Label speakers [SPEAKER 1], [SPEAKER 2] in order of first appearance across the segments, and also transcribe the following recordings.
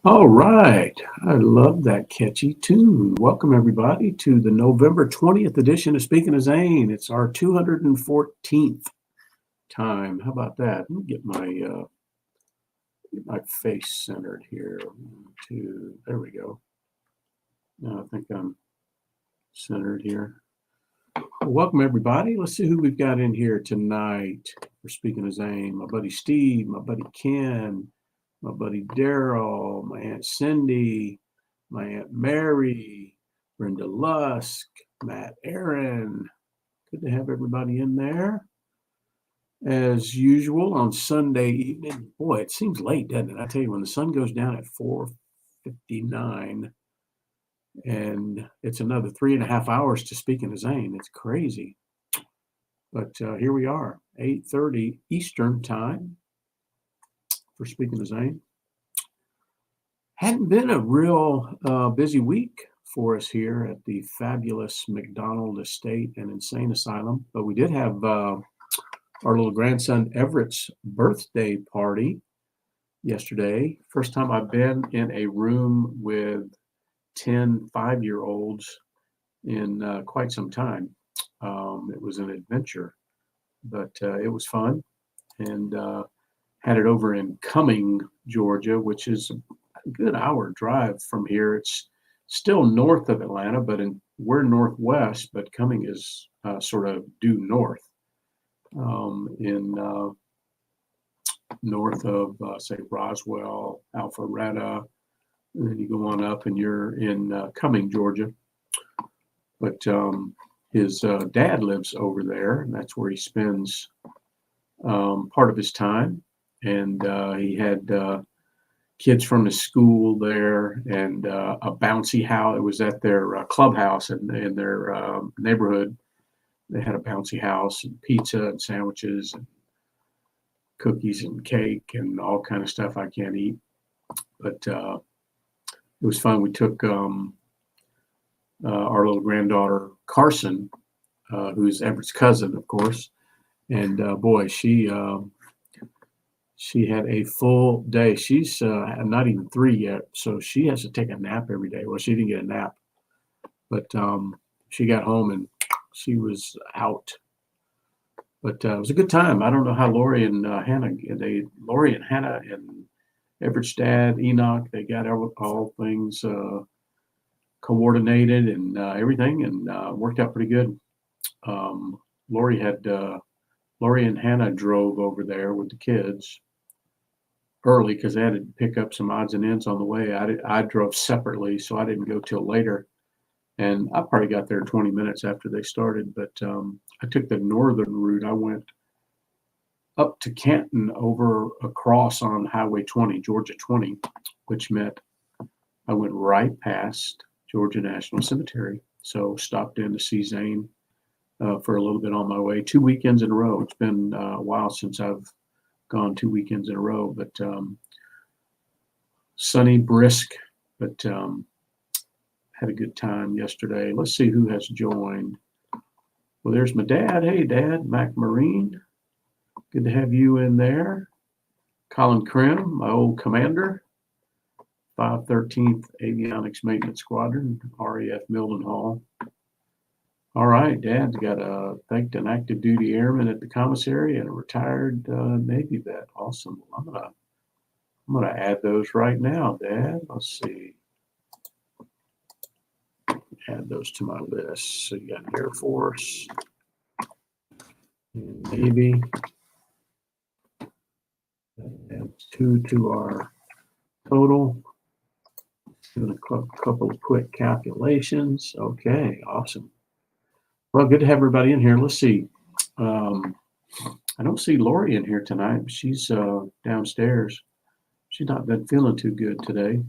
[SPEAKER 1] All right. I love that catchy tune. Welcome, everybody, to the November 20th edition of Speaking of Zane. It's our 214th time. How about that? Let me get my face centered here. There we go. Now I think I'm centered here. Well, welcome, everybody. Let's see who we've got in here tonight for Speaking of Zane. My buddy Steve, my buddy Ken, my buddy Daryl, my Aunt Cindy, my Aunt Mary, Brenda Lusk, Matt Aaron. Good to have everybody in there. As usual on Sunday evening, boy, it seems late, doesn't it? I tell you, when the sun goes down at 4:59 and it's another 3.5 hours to Speaking of Zane, it's crazy. But here we are, 8:30 Eastern time for Speaking of Zane. Hadn't been a real busy week for us here at the fabulous McDonald Estate and Insane Asylum, but we did have our little grandson Everett's birthday party yesterday. First time I've been in a room with 10 5-year-olds in quite some time. It was an adventure, but it was fun, and had it over in Cumming, Georgia, which is a good hour drive from here. It's still north of Atlanta, but we're northwest, but Cumming is sort of due north, in north of, say, Roswell, Alpharetta, and then you go on up and you're in Cumming, Georgia. But his dad lives over there, and that's where he spends part of his time. And he had kids from his school there, and a bouncy house. It was at their clubhouse in their neighborhood. They had a bouncy house and pizza and sandwiches and cookies and cake and all kind of stuff I can't eat. But it was fun. We took our little granddaughter, Carson, who's Everett's cousin, of course. And boy, she had a full day. She's not even 3 yet, so she has to take a nap every day. Well, she didn't get a nap, but she got home and she was out. But it was a good time. I don't know how Lori and Hannah and Everett's dad, Enoch, they got all things coordinated and everything, and worked out pretty good. Lori and Hannah drove over there with the kids early because they had to pick up some odds and ends on the way. I drove separately, so I didn't go till later. And I probably got there 20 minutes after they started, but I took the northern route. I went up to Canton over across on Highway 20, Georgia 20, which meant I went right past Georgia National Cemetery. So stopped in to see Zane for a little bit on my way. 2 weekends in a row. It's been a while since I've gone 2 weekends in a row, but sunny, brisk, but had a good time yesterday. Let's see who has joined. Well, there's my dad. Hey, Dad, Mac Marine. Good to have you in there. Colin Krim, my old commander, 513th Avionics Maintenance Squadron, RAF Mildenhall. All right, Dad's got thanked an active duty airman at the commissary and a retired Navy vet. Awesome. I'm gonna add those right now, Dad. Let's see. Add those to my list. So you got Air Force, and Navy. Add 2 to our total. Doing a couple of quick calculations. Okay, awesome. Well, good to have everybody in here. Let's see. I don't see Lori in here tonight. She's downstairs. She's not been feeling too good today,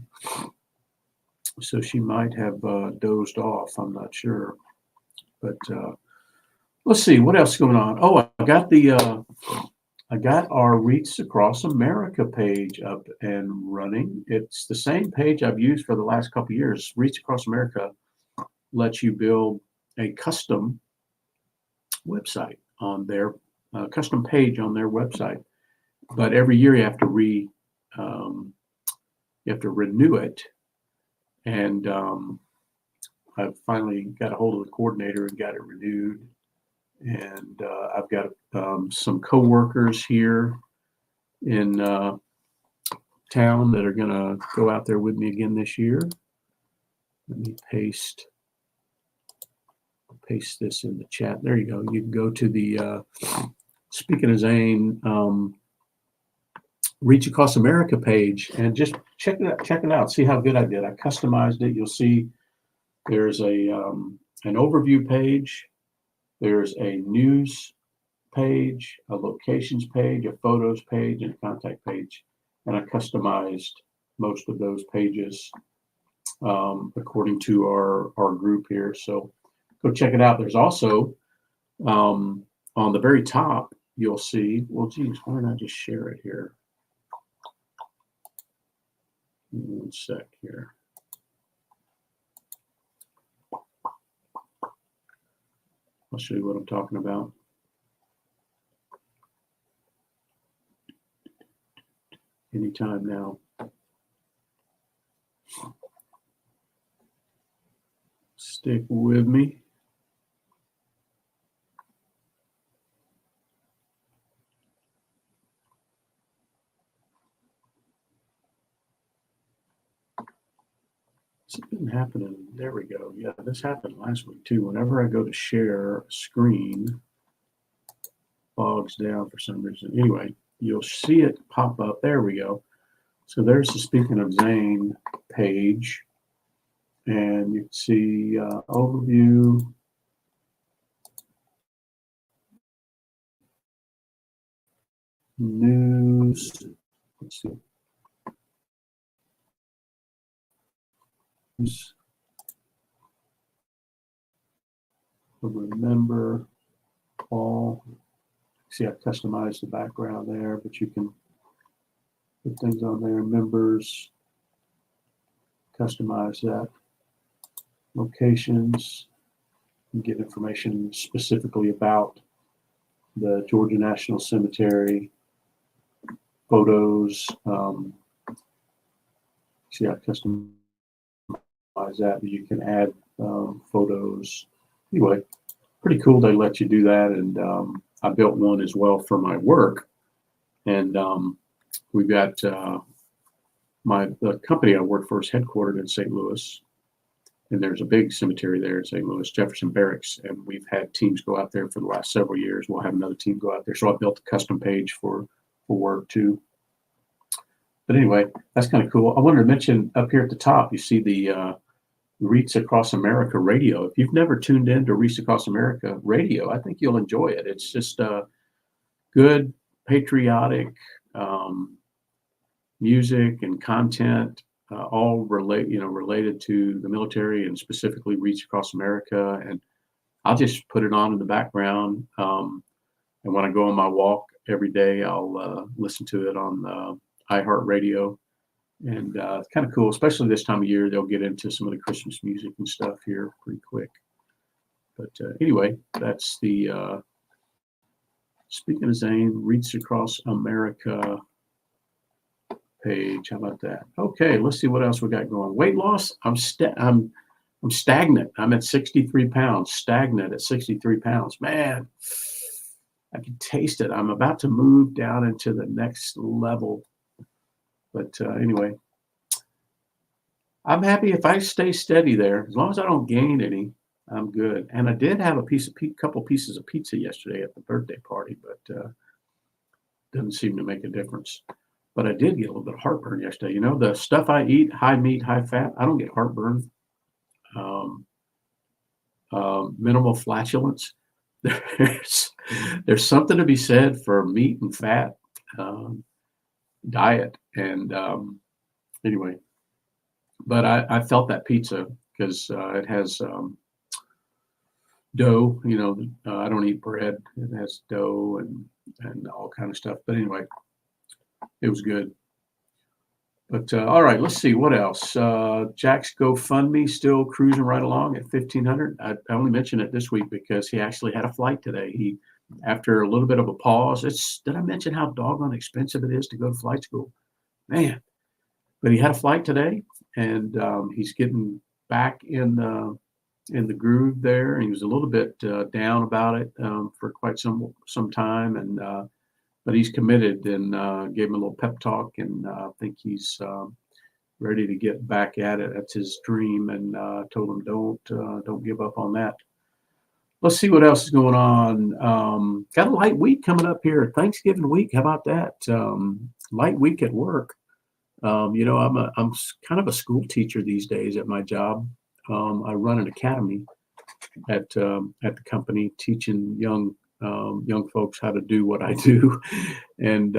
[SPEAKER 1] so she might have dozed off. I'm not sure, but let's see what else is going on. Oh, I got our Reach Across America page up and running. It's the same page I've used for the last couple of years. Reach Across America lets you build a custom website on their custom page on their website, but every year you have to renew it. And I finally got a hold of the coordinator and got it renewed. And I've got some coworkers here in town that are going to go out there with me again this year. Let me paste this in the chat. There you go. You can go to the speaking of Zane, Reach Across America page and just check it out. See how good I did. I customized it. You'll see there's an overview page. There's a news page, a locations page, a photos page, and a contact page. And I customized most of those pages according to our group here. So go check it out. There's also on the very top, you'll see, well, geez, why don't I just share it here? One sec here. I'll show you what I'm talking about. Anytime now. Stick with me. It's been happening. There we go. Yeah, this happened last week too. Whenever I go to share a screen, bogs down for some reason. Anyway, you'll see it pop up. There we go. So there's the Speaking of Zane page. And you can see overview. News. Let's see. Remember all. See, I've customized the background there, but you can put things on there. Members, customize that. Locations, and get information specifically about the Georgia National Cemetery. Photos. See, I customized that, but you can add photos. Anyway, pretty cool they let you do that. And I built one as well for my work. And we've got the company I work for is headquartered in St. Louis. And there's a big cemetery there in St. Louis, Jefferson Barracks. And we've had teams go out there for the last several years. We'll have another team go out there. So I built a custom page for work too. But anyway, that's kind of cool. I wanted to mention up here at the top, you see the Reach Across America Radio. If you've never tuned in to Reach Across America Radio, I think you'll enjoy it. It's just good, patriotic music and content, all related to the military and specifically Reach Across America. And I'll just put it on in the background. And when I go on my walk every day, I'll listen to it on iHeartRadio. And it's kind of cool, especially this time of year. They'll get into some of the Christmas music and stuff here pretty quick. But anyway, that's the Speaking of Zane, Reach Across America page. How about that? Okay, let's see what else we got going. Weight loss. I'm stagnant. I'm at 63 pounds. Stagnant at 63 pounds. Man, I can taste it. I'm about to move down into the next level. But anyway, I'm happy if I stay steady there. As long as I don't gain any, I'm good. And I did have a couple pieces of pizza yesterday at the birthday party, but doesn't seem to make a difference. But I did get a little bit of heartburn yesterday. You know, the stuff I eat, high meat, high fat, I don't get heartburn. Minimal flatulence. There's something to be said for meat and fat diet. And anyway, but I felt that pizza because it has dough. You know, I don't eat bread. It has dough and all kind of stuff. But anyway, it was good. But all right, let's see what else. Jack's GoFundMe still cruising right along at $1,500. I only mentioned it this week because he actually had a flight today. He, after a little bit of a pause, did I mention how doggone expensive it is to go to flight school? Man, but he had a flight today, and he's getting back in the groove there. And he was a little bit down about it for quite some time, and but he's committed, and gave him a little pep talk, and I think he's ready to get back at it. That's his dream, and told him don't give up on that. Let's see what else is going on. Got a light week coming up here, Thanksgiving week. How about that? Light week at work. You know, I'm kind of a school teacher these days at my job. I run an academy at the company, teaching young folks how to do what I do. And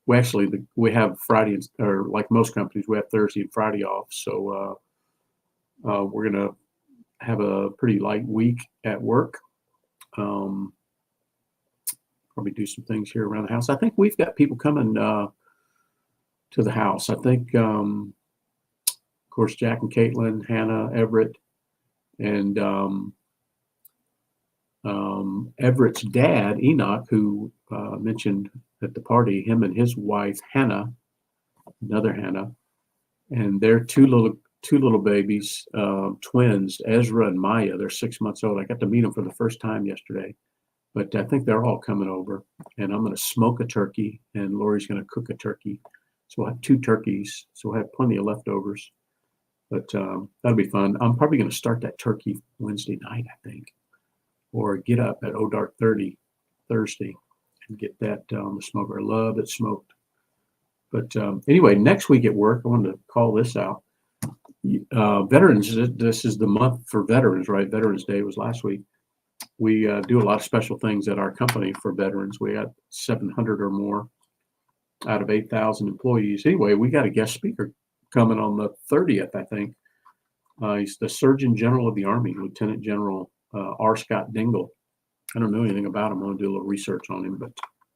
[SPEAKER 1] we have Friday, or like most companies, we have Thursday and Friday off. So we're going to have a pretty light week at work. Probably do some things here around the house. I think we've got people coming to the house. I think, of course, Jack and Caitlin, Hannah, Everett, and Everett's dad, Enoch, who mentioned at the party, him and his wife, Hannah, another Hannah, and their two little babies, twins, Ezra and Maya. They're 6 months old. I got to meet them for the first time yesterday, but I think they're all coming over, and I'm going to smoke a turkey, and Lori's going to cook a turkey. So we'll have 2 turkeys. So we'll have plenty of leftovers, but that'll be fun. I'm probably going to start that turkey Wednesday night, I think, or get up at dark 30 Thursday and get that the smoker. I love it smoked. But anyway, next week at work, I wanted to call this out. Veterans, this is the month for veterans, right? Veterans Day was last week. We do a lot of special things at our company for veterans. We got 700 or more out of 8,000 employees. Anyway, we got a guest speaker coming on the 30th, I think. He's the Surgeon General of the Army, Lieutenant General R. Scott Dingle. I don't know anything about him. I'm going to do a little research on him. But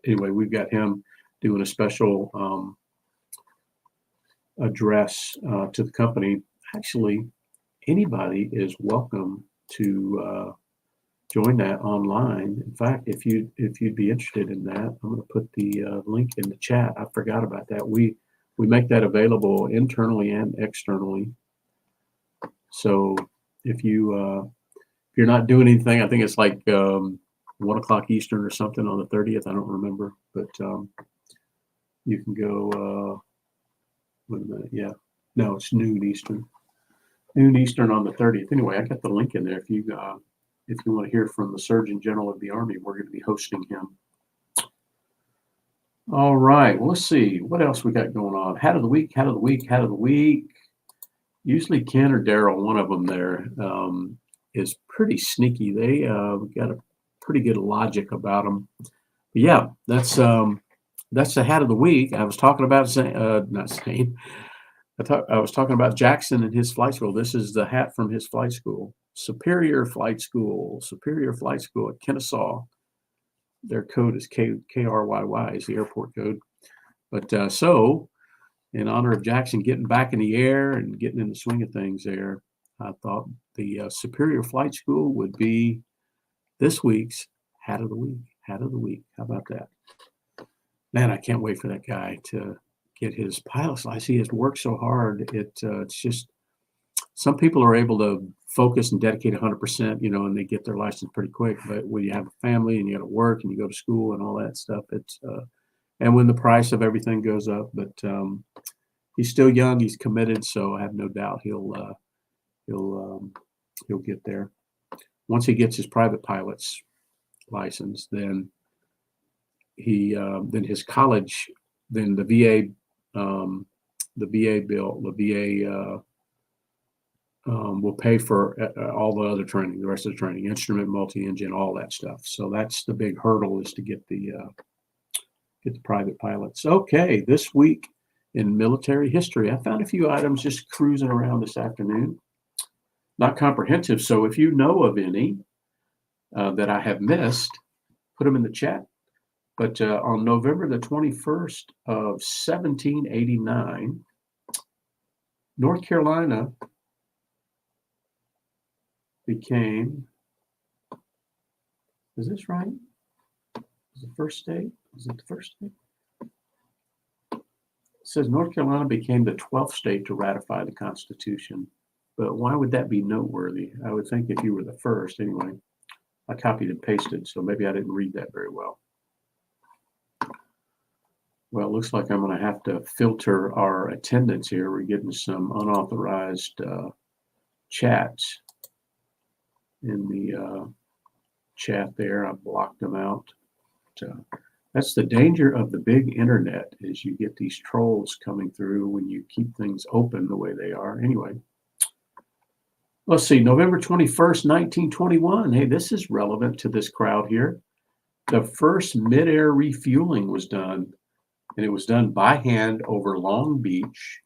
[SPEAKER 1] anyway, we've got him doing a special address to the company. Actually, anybody is welcome to join that online. In fact, if you'd be interested in that, I'm going to put the link in the chat. I forgot about that. We make that available internally and externally. So if you're not doing anything, I think it's like 1 o'clock Eastern or something on the 30th. I don't remember, but you can go. Wait a minute. Yeah, no, it's noon Eastern. Noon Eastern on the 30th. Anyway, I got the link in there. If you want to hear from the Surgeon General of the Army, we're going to be hosting him. All right. Well, let's see what else we got going on. Hat of the week. Usually Ken or Daryl, one of them there, is pretty sneaky. They got a pretty good logic about them. But yeah, that's the hat of the week. I was talking about Zane, not Zane. I was talking about Jackson and his flight school. This is the hat from his flight school, Superior Flight School at Kennesaw. Their code is KRYY is the airport code. But so, in honor of Jackson getting back in the air and getting in the swing of things there, I thought the Superior Flight School would be this week's hat of the week. Hat of the week. How about that? Man, I can't wait for that guy to get his pilot's license. He has worked so hard. It's just some people are able to focus and dedicate 100%, and they get their license pretty quick. But when you have a family and you got to work and you go to school and all that stuff, it's and when the price of everything goes up, but he's still young. He's committed, so I have no doubt he'll get there. Once he gets his private pilot's license, then his college, then the VA will pay for all the other training, the rest of the training, instrument, multi-engine, all that stuff. So that's the big hurdle, is to get the private pilots. Okay, this week in military history, I found a few items just cruising around this afternoon. Not comprehensive, so if you know of any that I have missed, put them in the chat. But on November the 21st of 1789, North Carolina became, is this right? Is it the first state? Is it the first state? It says North Carolina became the 12th state to ratify the Constitution. But why would that be noteworthy? I would think if you were the first, anyway. I copied and pasted, so maybe I didn't read that very well. Well, it looks like I'm going to have to filter our attendance here. We're getting some unauthorized chats in the chat there. I blocked them out. That's the danger of the big internet, is you get these trolls coming through when you keep things open the way they are. Anyway, let's see, November 21st, 1921. Hey, this is relevant to this crowd here. The first mid-air refueling was done, and it was done by hand over Long Beach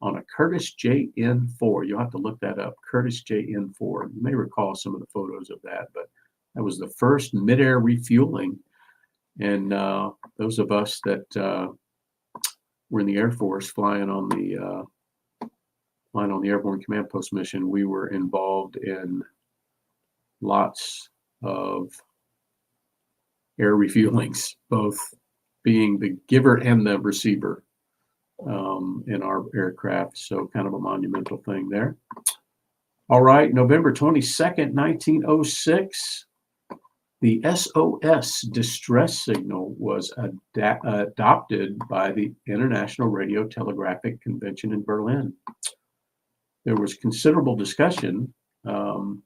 [SPEAKER 1] on a Curtiss JN4. You'll have to look that up, Curtiss JN4. You may recall some of the photos of that, but that was the first mid-air refueling. And those of us that were in the Air Force flying on the Airborne Command Post mission, we were involved in lots of air refuelings, both being the giver and the receiver in our aircraft. So kind of a monumental thing there. All right, November 22nd, 1906. The SOS distress signal was adopted by the International Radio Telegraphic Convention in Berlin. There was considerable discussion, and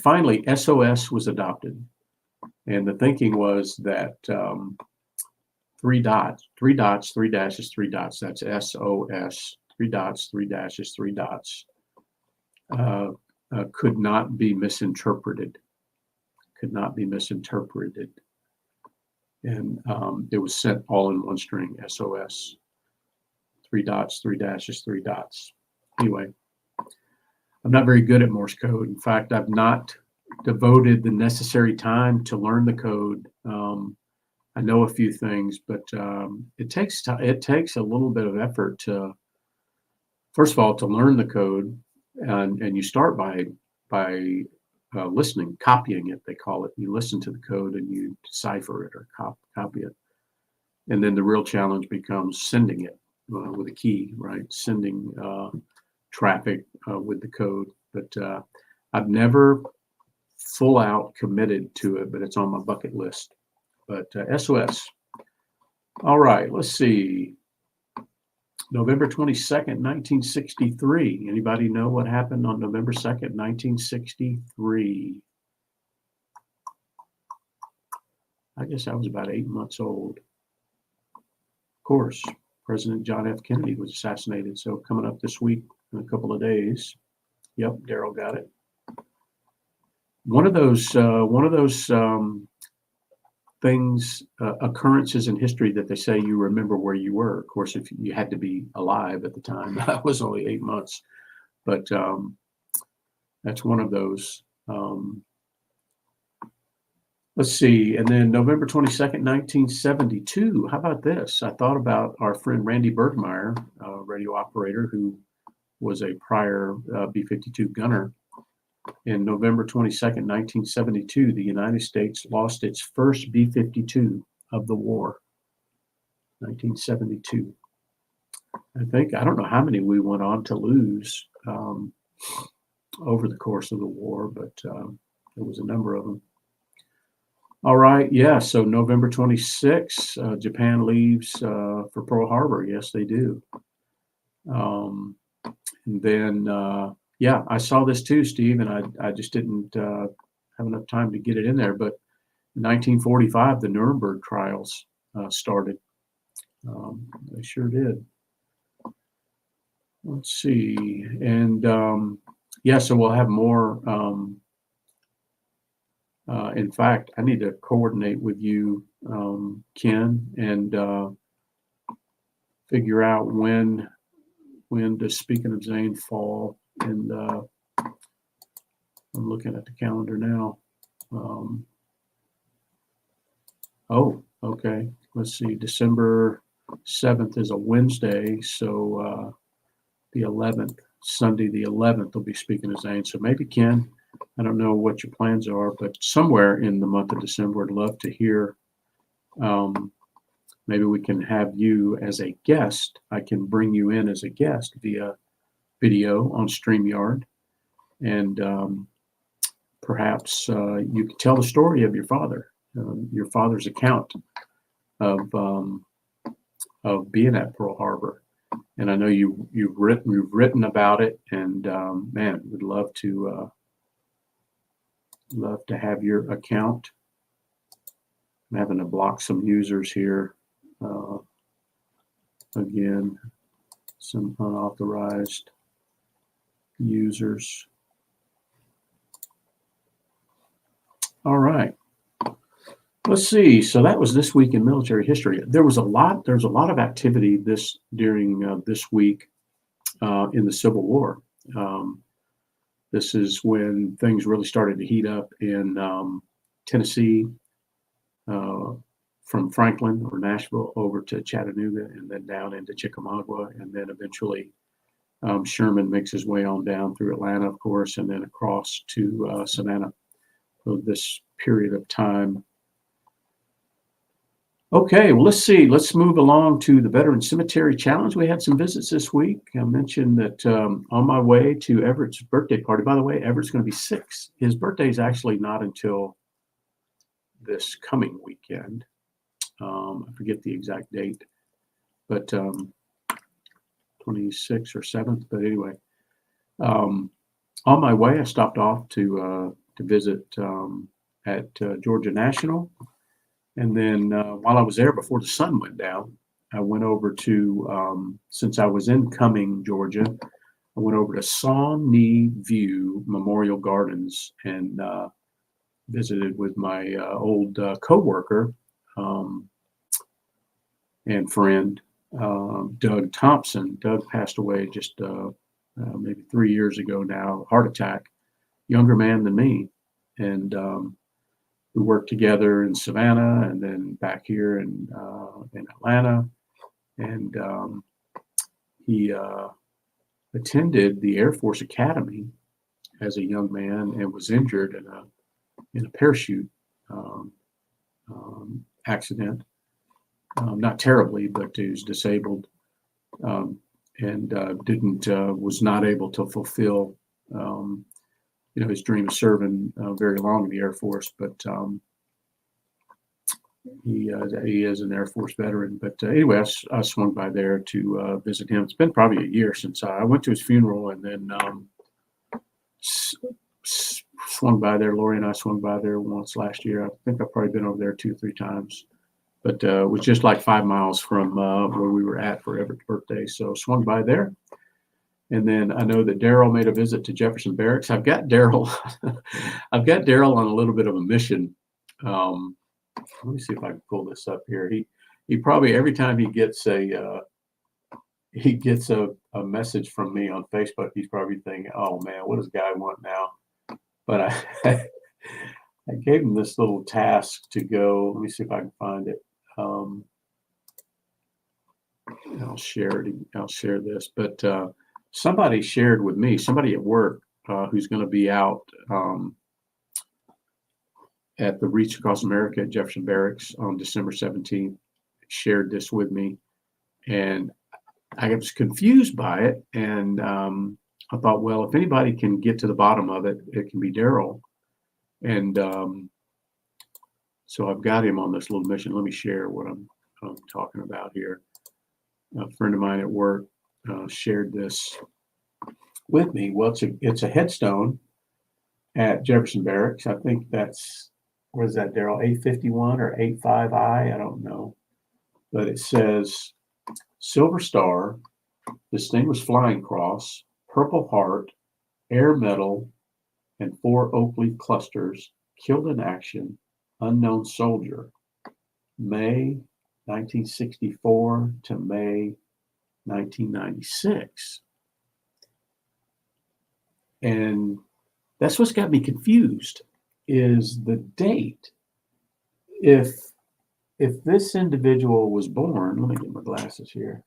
[SPEAKER 1] finally SOS was adopted. And the thinking was that three dots, three dashes, three dots, that's SOS, three dots, three dashes, three dots, could not be misinterpreted. And it was sent all in one string, SOS, three dots, three dashes, three dots. Anyway, I'm not very good at Morse code. In fact, I've not devoted the necessary time to learn the code. I know a few things, but it takes a little bit of effort to, first of all, to learn the code, and you start by listening, copying it, they call it. You listen to the code and you decipher it or copy it. And then the real challenge becomes sending it with a key, right? Sending traffic with the code. But I've never full out committed to it, but it's on my bucket list. But SOS. All right, let's see. November 22nd, 1963. Anybody know what happened on November 2nd, 1963? I guess I was about 8 months old. Of course, President John F. Kennedy was assassinated. So coming up this week, in a couple of days. Yep, Daryl got it. One of those things, occurrences in history that they say you remember where you were. Of course, if you had to be alive at the time, I was only 8 months, but that's one of those. Let's see. And then November 22nd, 1972. How about this? I thought about our friend Randy Bergmeyer, radio operator who was a prior B-52 gunner. In November 22nd, 1972, the United States lost its first B-52 of the war. 1972. I don't know how many we went on to lose over the course of the war, but there was a number of them. All right, yeah, so November 26th, Japan leaves for Pearl Harbor. Yes, they do. And then, yeah, I saw this too, Steve, and I just didn't have enough time to get it in there. But in 1945, the Nuremberg trials started. They sure did. Let's see. And, yeah, so we'll have more. In fact, I need to coordinate with you, Ken, and figure out when does Speaking of Zane fall. And I'm looking at the calendar now. Oh, okay. Let's see. December 7th is a Wednesday, so the 11th, Sunday the 11th, will be Speaking of Zane. So maybe, Ken, I don't know what your plans are, but somewhere in the month of December, I'd love to hear. Maybe we can have you as a guest. I can bring you in as a guest via video on StreamYard, and perhaps you could tell the story of your father's account of being at Pearl Harbor. And I know you've written about it, and man, would love to have your account. I'm having to block some users here. Again, some unauthorized users. All right. Let's see. So that was this week in military history. There's a lot of activity during this week in the Civil War. This is when things really started to heat up in Tennessee, from Franklin or Nashville over to Chattanooga, and then down into Chickamauga, and then eventually Sherman makes his way on down through Atlanta, of course, and then across to Savannah for this period of time. Okay, well, let's see. Let's move along to the Veteran Cemetery Challenge. We had some visits this week. I mentioned that on my way to Everett's birthday party. By the way, Everett's going to be 6. His birthday is actually not until this coming weekend. I forget the exact date, but 26th or 7th. But anyway, on my way, I stopped off to visit at Georgia National. And then while I was there, before the sun went down, I went over to, since I was in Cumming, Georgia, I went over to Sawney View Memorial Gardens and visited with my old coworker and friend, Doug Thompson. Doug passed away just maybe 3 years ago now, heart attack, younger man than me. And we worked together in Savannah and then back here in Atlanta. And he attended the Air Force Academy as a young man and was injured in a parachute accident. Not terribly, but he was disabled and was not able to fulfill his dream of serving very long in the Air Force, but he is an Air Force veteran. But anyway, I swung by there to visit him. It's been probably a year since I went to his funeral, and then swung by there. Lori and I swung by there once last year. I think I've probably been over there 2 or 3 times, but it was just like 5 miles from where we were at for Everett's birthday. So swung by there. And then I know that Daryl made a visit to Jefferson Barracks. I've got Daryl. I've got Daryl on a little bit of a mission. Let me see if I can pull this up here. He probably every time he gets a message from me on Facebook, he's probably thinking, "Oh man, what does guy want now?" But I I gave him this little task to go. Let me see if I can find it. I'll share it. I'll share this. But somebody shared with me, somebody at work who's going to be out at the Reach Across America at Jefferson Barracks on December 17th, shared this with me. And I was confused by it. And I thought, well, if anybody can get to the bottom of it, it can be Daryl. And so I've got him on this little mission. Let me share what I'm talking about here. A friend of mine at work shared this with me. Well, it's a headstone at Jefferson Barracks. I think that's, what is that, Daryl? 851 or 85I? I don't know. But it says Silver Star, Distinguished Flying Cross, Purple Heart, Air Medal, and 4 oak leaf clusters, killed in action, unknown soldier, May 1964 to May 1996. And that's what's got me confused, is the date. If this individual was born, let me get my glasses here.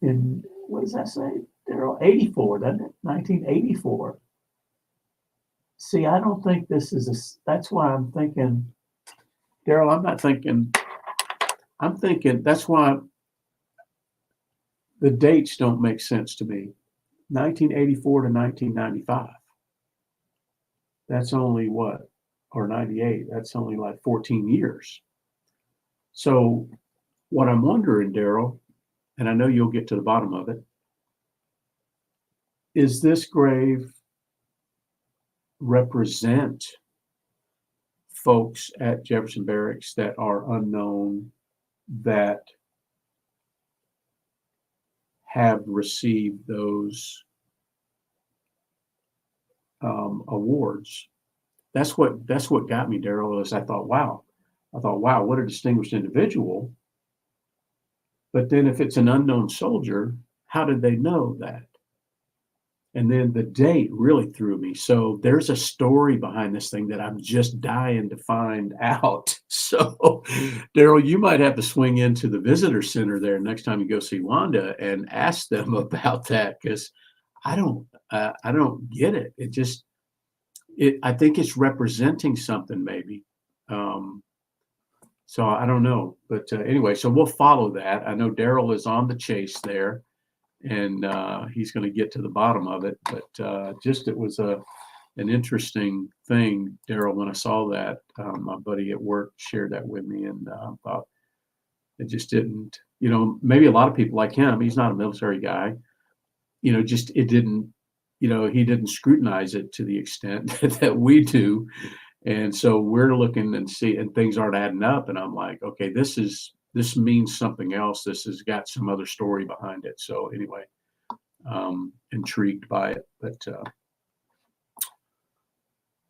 [SPEAKER 1] In, what does that say, Daryl? 84, doesn't it? 1984. See, I don't think this is that's why I'm thinking, Daryl, I'm thinking that's why the dates don't make sense to me. 1984 to 1995. That's only what? Or 98. That's only like 14 years. So what I'm wondering, Daryl, and I know you'll get to the bottom of it, is this grave represent folks at Jefferson Barracks that are unknown, that have received those awards? That's what got me, Daryl, is I thought, wow, what a distinguished individual. But then if it's an unknown soldier, how did they know that? And then the date really threw me. So there's a story behind this thing that I'm just dying to find out. So, Daryl, you might have to swing into the visitor center there next time you go see Wanda and ask them about that, because I don't get it. I think it's representing something maybe. So I don't know, but anyway, so we'll follow that. I know Daryl is on the chase there, and he's going to get to the bottom of it. But just it was an interesting thing, Daryl, when I saw that. My buddy at work shared that with me, and thought it just didn't, maybe a lot of people like him, he's not a military guy, just it didn't, he didn't scrutinize it to the extent that we do. And so we're looking and things aren't adding up. And I'm like, okay, this means something else. This has got some other story behind it. So anyway, intrigued by it. But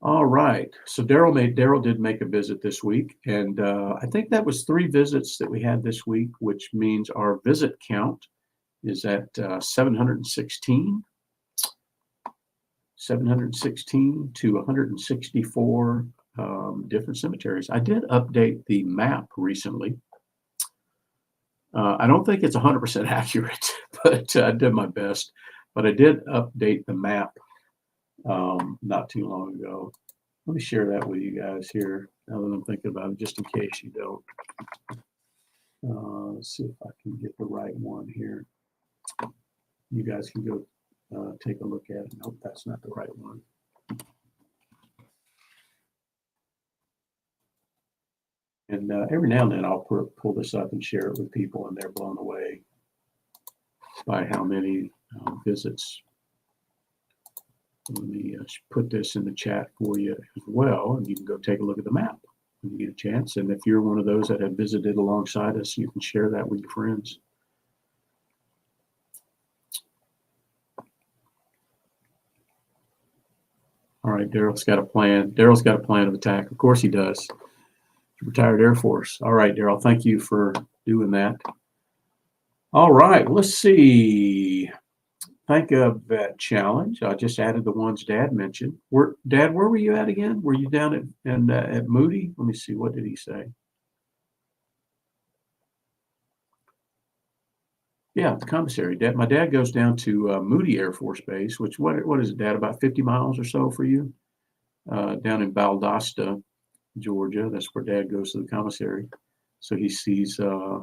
[SPEAKER 1] all right. So Daryl did make a visit this week. And I think that was 3 visits that we had this week, which means our visit count is at 716. 716 to 164 different cemeteries. I did update the map recently. I don't think it's 100% accurate, but I did my best. But I did update the map not too long ago. Let me share that with you guys here now that I'm thinking about it, just in case you don't. Let's see if I can get the right one here. You guys can go take a look at it. Nope, that's not the right one. And every now and then I'll pull this up and share it with people, and they're blown away by how many visits. Let me put this in the chat for you as well, and you can go take a look at the map when you get a chance. And if you're one of those that have visited alongside us, you can share that with your friends. right, Daryl's got a plan. Daryl's got a plan of attack. Of course he does. Retired Air Force. All right, Daryl, thank you for doing that. All right, let's see. Think of that challenge. I just added the ones Dad mentioned. Dad, where were you at again? Were you down at Moody? Let me see. What did he say? Yeah, the commissary. Dad, my dad goes down to Moody Air Force Base, which what is it, Dad? About 50 miles or so for you? Down in Valdosta, Georgia. That's where Dad goes to the commissary. So he sees a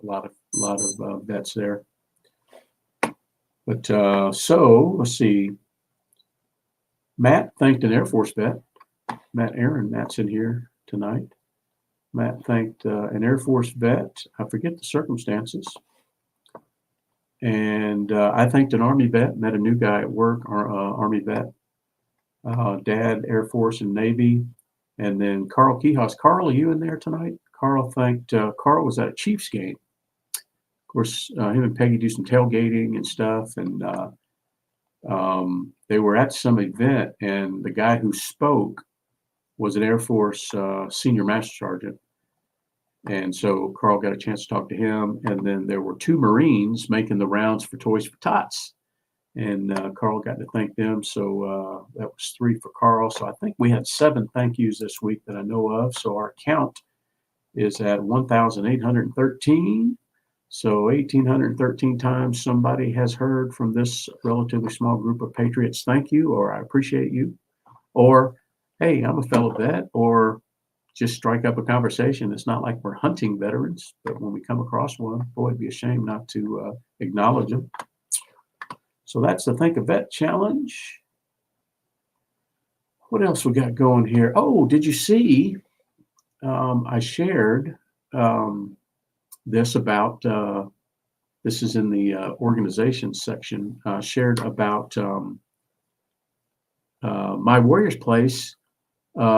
[SPEAKER 1] lot of vets there. But so let's see. Matt thanked an Air Force vet. Matt's in here tonight. Matt thanked an Air Force vet. I forget the circumstances. And I thanked an Army vet. Met a new guy at work, Army vet. Dad, Air Force and Navy. And then Carl Kihas. Carl, are you in there tonight? Carl was at a Chiefs game. Of course, him and Peggy do some tailgating and stuff. And they were at some event, and the guy who spoke was an Air Force senior master sergeant. And so Carl got a chance to talk to him. And then there were 2 Marines making the rounds for Toys for Tots. And Carl got to thank them. So that was 3 for Carl. So I think we had 7 thank yous this week that I know of. So our count is at 1,813. So 1,813 times somebody has heard from this relatively small group of patriots, thank you, or I appreciate you, or hey, I'm a fellow vet, or just strike up a conversation. It's not like we're hunting veterans, but when we come across one, boy, it'd be a shame not to acknowledge them. So that's the Think a Vet challenge. What else we got going here? Oh, did you see? I shared this about. This is in the organization section. Shared about My Warriors Place.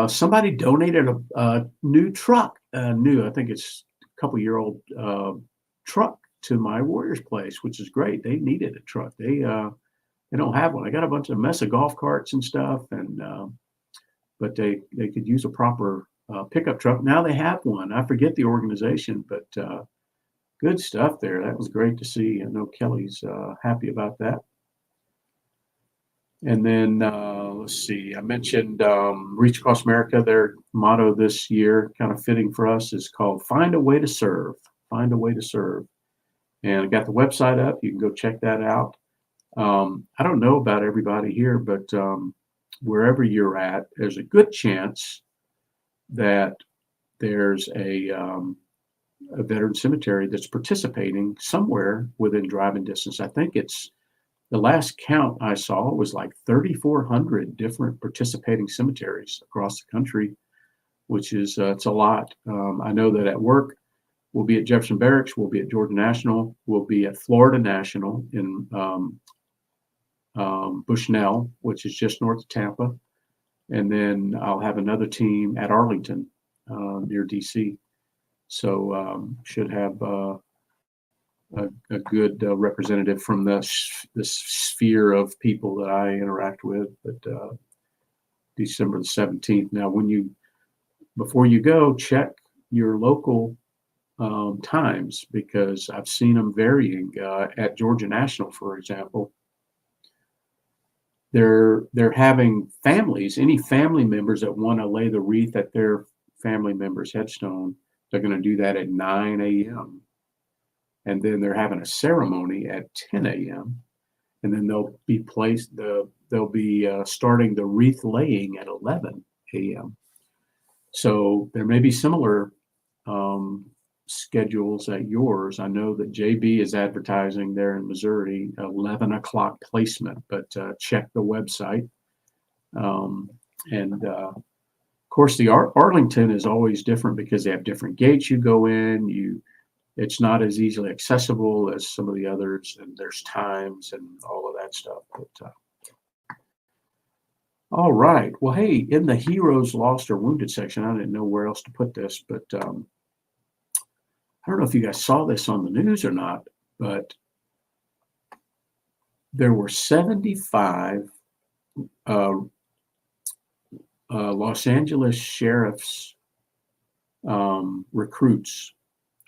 [SPEAKER 1] Somebody donated a new truck. I think it's a couple-year-old truck to My Warriors Place, which is great. They needed a truck. They don't have one. I got a mess of golf carts and stuff, and but they could use a proper pickup truck. Now they have one. I forget the organization, but good stuff there. That was great to see. I know Kelly's happy about that. And then let's see, I mentioned Reach Across America. Their motto this year, kind of fitting for us, is called Find a Way to Serve. Find a Way to Serve. And I got the website up. You can go check that out. I don't know about everybody here, but wherever you're at, there's a good chance that there's a veteran cemetery that's participating somewhere within driving distance. I think it's the last count I saw was like 3,400 different participating cemeteries across the country, which is it's a lot. I know that at work, we'll be at Jefferson Barracks, we'll be at Georgia National, we'll be at Florida National in Bushnell, which is just north of Tampa. And then I'll have another team at Arlington near DC. So should have a good representative from this sphere of people that I interact with. But December the 17th. Now, before you go, check your local times, because I've seen them varying. At Georgia National, for example, they're having families, any family members that want to lay the wreath at their family member's headstone, they're going to do that at 9 a.m. And then they're having a ceremony at 10 a.m. And then they'll be starting the wreath laying at 11 a.m. So there may be similar schedules at yours. I know that JB is advertising there in Missouri, 11 o'clock placement, but check the website. Of course, the Arlington is always different because they have different gates you go in. It's not as easily accessible as some of the others, and there's times and all of that stuff. But all right. Well, hey, in the heroes lost or wounded section, I didn't know where else to put this, but I don't know if you guys saw this on the news or not, but there were 75 Los Angeles sheriff's recruits.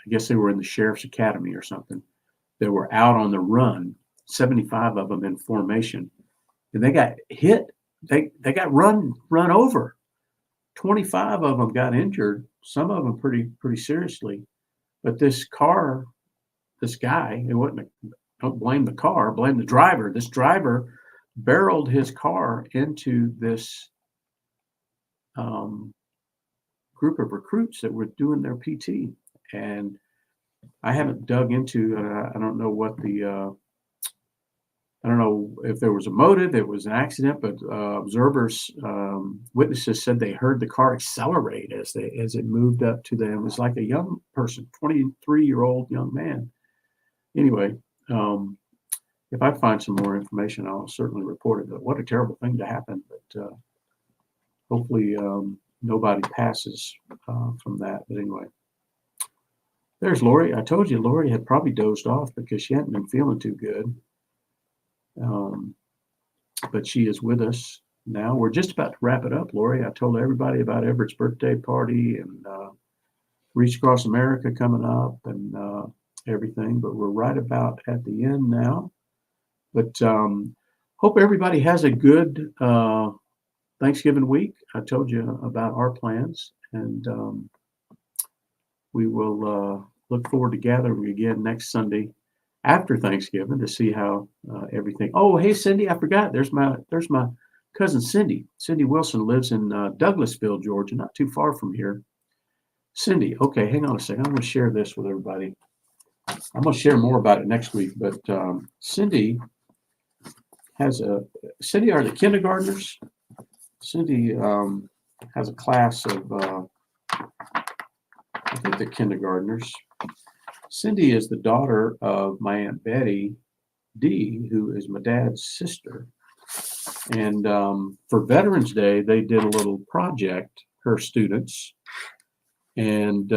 [SPEAKER 1] I guess they were in the sheriff's academy or something. They were out on the run, 75 of them in formation, and they got hit. They got run over. 25 of them got injured. Some of them pretty seriously. But this guy, don't blame the car, blame the driver. This driver barreled his car into this group of recruits that were doing their PT. And I haven't dug into, I don't know what I don't know if there was a motive, it was an accident, but observers, witnesses said they heard the car accelerate as it moved up to them. It was like a young person, 23-year-old young man. Anyway, if I find some more information, I'll certainly report it. But what a terrible thing to happen. But hopefully nobody passes from that. But anyway, there's Lori. I told you Lori had probably dozed off because she hadn't been feeling too good. But she is with us now. We're just about to wrap it up, Lori. I told everybody about Everett's birthday party and Reach Across America coming up and everything, but we're right about at the end now. But hope everybody has a good Thanksgiving week. I told you about our plans, and we will look forward to gathering again next Sunday after Thanksgiving to see how everything. Oh, hey, Cindy, I forgot. There's my cousin Cindy. Cindy Wilson lives in Douglasville, Georgia, not too far from here. Cindy, okay, hang on a second. I'm going to share this with everybody. I'm going to share more about it next week. But Cindy are the kindergartners. Cindy has a class of, I think they're kindergartners. Cindy is the daughter of my Aunt Betty D, who is my dad's sister. And for Veterans Day, they did a little project, her students, and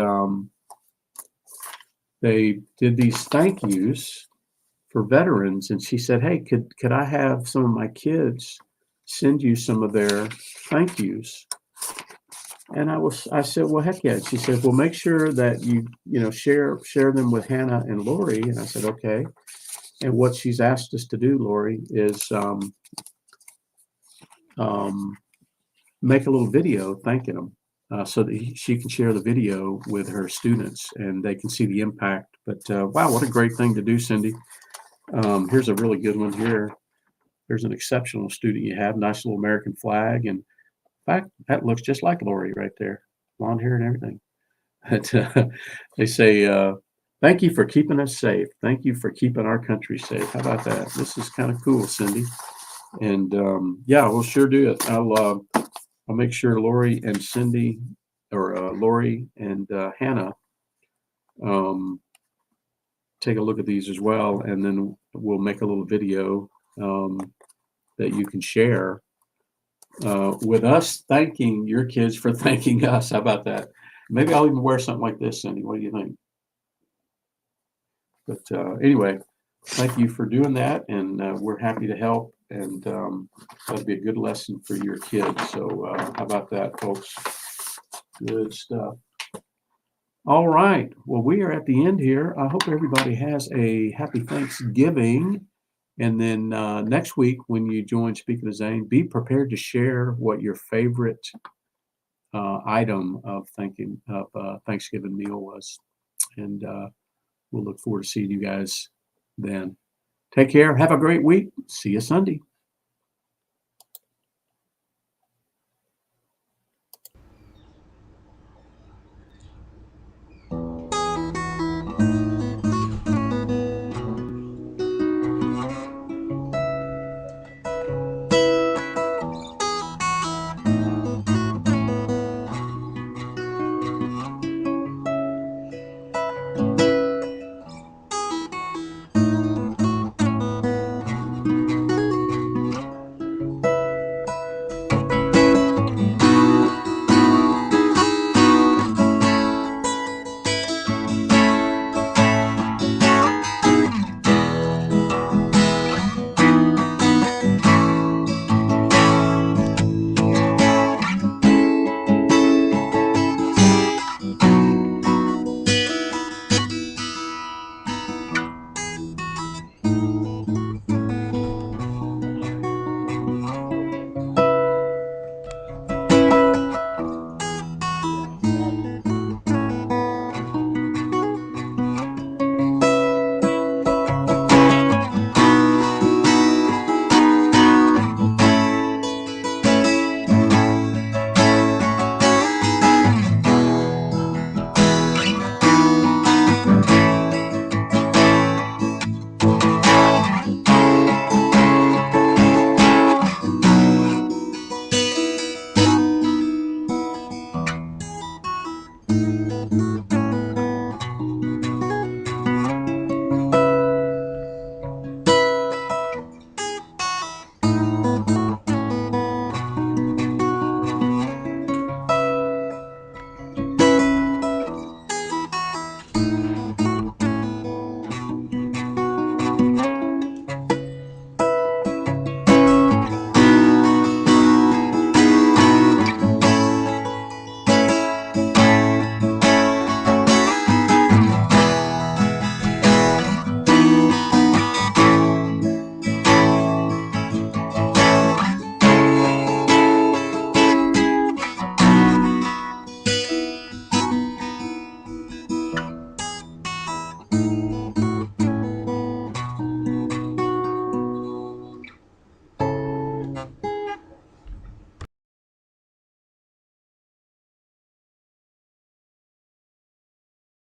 [SPEAKER 1] they did these thank yous for veterans. And she said, hey, could I have some of my kids send you some of their thank yous? And I said, well, heck yeah. She said, well, make sure that you share them with Hannah and Lori. And I said, okay. And what she's asked us to do, Lori, is make a little video thanking them so that she can share the video with her students and they can see the impact. But wow, what a great thing to do, Cindy. Here's a really good one here. There's an exceptional student you have, nice little American flag. And in fact, that looks just like Lori right there, blonde hair and everything. But they say, thank you for keeping us safe. Thank you for keeping our country safe. How about that? This is kind of cool, Cindy. And yeah, we'll sure do it. I'll make sure Lori and Cindy, or Lori and Hannah, take a look at these as well, and then we'll make a little video that you can share with us thanking your kids for thanking us. How about that? Maybe I'll even wear something like this, Cindy. What do you think? But anyway, thank you for doing that, and we're happy to help. And that'll be a good lesson for your kids. So how about that, folks? Good stuff. All right. Well, we are at the end here. I hope everybody has a happy Thanksgiving. And then next week, when you join Speaking of Zane, be prepared to share what your favorite item of Thanksgiving meal was. And we'll look forward to seeing you guys then. Take care. Have a great week. See you Sunday.